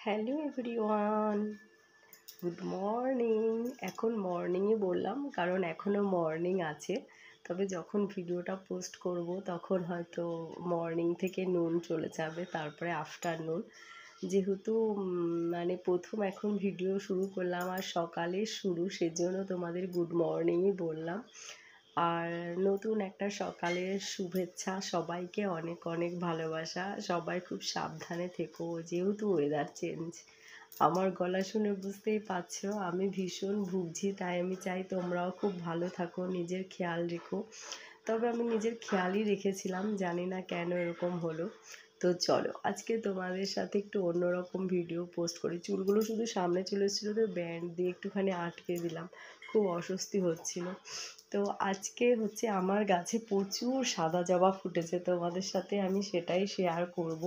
Hello everyone, good morning. এখন মর্নিংয়ে বললাম কারণ এখনও মর্নিং আছে, তবে যখন ভিডিওটা পোস্ট করব তখন হয়তো মর্নিং থেকে নুন চলে যাবে, তারপরে আফটারনুন। যেহেতু মানে প্রথম এখন ভিডিও শুরু করলাম আর সকালের শুরু, সেজন্য তোমাদের গুড মর্নিংই বললাম। আর নতুন একটা সকালের শুভেচ্ছা সবাইকে, অনেক অনেক ভালোবাসা। সবাই খুব সাবধানে থেকো, যেহেতু ওয়েদার চেঞ্জ। আমার গলা শুনে বুঝতেই পারছো আমি ভীষণ ভুগছি, তাই আমি চাই তোমরাও খুব ভালো থাকো, নিজের খেয়াল রেখো। তবে আমি নিজের খেয়ালই রেখেছিলাম, জানি না কেন এরকম হলো। তো চলো আজকে তোমাদের সাথে একটু অন্যরকম ভিডিও পোস্ট করি। চুলগুলো শুধু সামনে চলে এসেছিলো, তো ব্যান্ড দিয়ে একটুখানি আটকে দিলাম, খুব অস্বস্তি হচ্ছিল। তো আজকে হচ্ছে আমার গাছে প্রচুর সাদা জবা ফুটেছে, তোমাদের সাথে আমি সেটাই শেয়ার করব।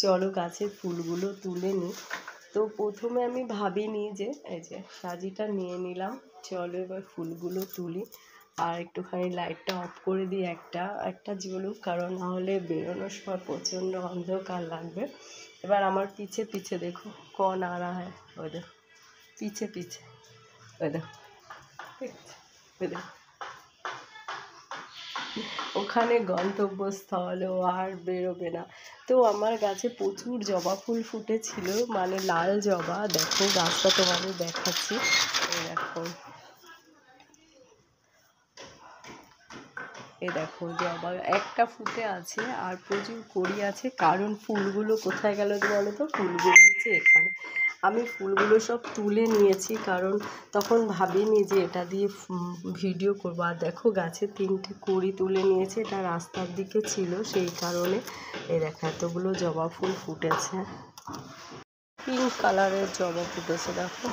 চলো গাছের ফুলগুলো তুলে নিই। তো প্রথমে আমি ভাবিনি যে এই যে সাজিটা নিয়ে নিলাম, চলো এবার ফুলগুলো তুলি। আর একটুখানি লাইটটা অফ করে দিই, একটা জ্বলুক, কারণ নাহলে বেরোনোর সময় প্রচণ্ড অন্ধকার লাগবে। এবার আমার পিছে পিছে দেখো কন আ রা হ্যায়, ওই দেখো পিছে পিছে, ওই দেখো ওই দেখো ওখানে গন্তব্যস্থল, ও আর বেরোবে না। তো আমার গাছে প্রচুর জবা ফুল ফুটেছিল, মানে লাল জবা। দেখো গাছটা তোমাদের দেখাচ্ছি, এই দেখো, এই দেখো জবা একটা ফুটে আছে আর প্রচুর কড়ি আছে। কারণ ফুলগুলো কোথায় গেল বলো তো? ফুলগুলো হচ্ছে এখানে। আমি ফুলগুলো সব তুলে নিয়েছি, কারণ তখন ভাবিনি যে এটা দিয়ে ভিডিও করবো। আর দেখো গাছে 3টে কড়ি তুলে নিয়েছি, এটা রাস্তার দিকে ছিল সেই কারণে। এই দেখো এতগুলো জবা ফুল ফুটেছে, পিঙ্ক কালারের জবা ফুটেছে। দেখো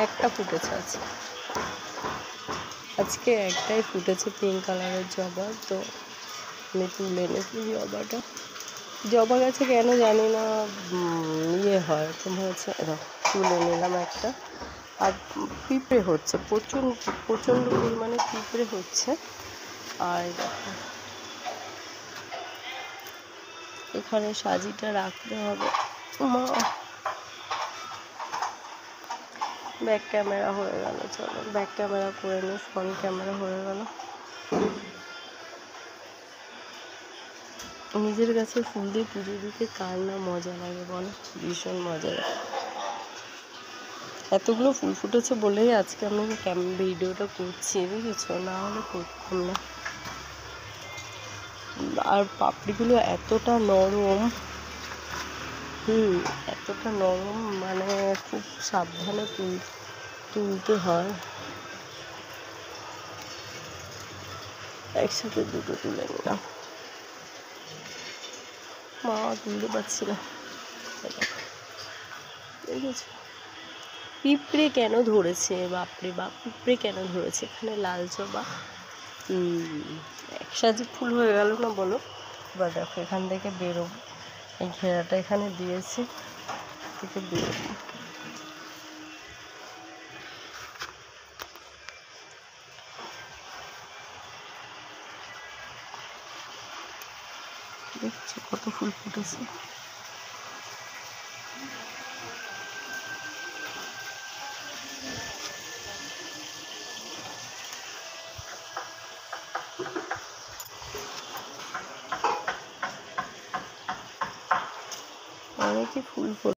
একটা ফুটেছে আজকে একটাই ফুটেছে পিঙ্ক কালারের জবা। তো আমি তুলে নেবো জবাটা। জবা গাছে কেন জানি না ইয়ে হয়, তোমার হচ্ছে তুলে নিলাম একটা। আর পিঁপড়ে হচ্ছে প্রচণ্ড পরিমাণে পিঁপড়ে হচ্ছে। আর দেখো এখানে সাজিটা রাখতে হবে। ব্যাক ক্যামেরা হয়ে গেল, চলো ব্যাক ক্যামেরা করে নিই, ফ্রন্ট ক্যামেরা হয়ে গেল। নিজের গাছে ফুল দিয়ে পুজো দিতে কার না মজা লাগে বলো? ভীষণ মজা লাগে। এতগুলো ফুল ফুটেছে বলেই আজকে আমি ভিডিওটা করছি, বুঝেছো, না হলে করতাম না। আর পাপড়িগুলো এতটা নরম, এতটা নরম, মানে খুব সাবধানে তুলতে হয়। একসাথে দুটো তুলে নিলাম, মা তুলতে পারছি না। দেখেছো পিঁপড়ে কেন ধরেছে? বাপরে বাপ, পিঁপড়ে কেন ধরেছে? এখানে লাল জবা এক সাজি ফুল হয়ে গেল না বলো? এবার দেখো এখান থেকে বেরোবো, এই ঘেরাটা এখানে দিয়েছি, থেকে বেরোবো। দেখছো কত ফুল ফুটেছে? অনেকই ফুল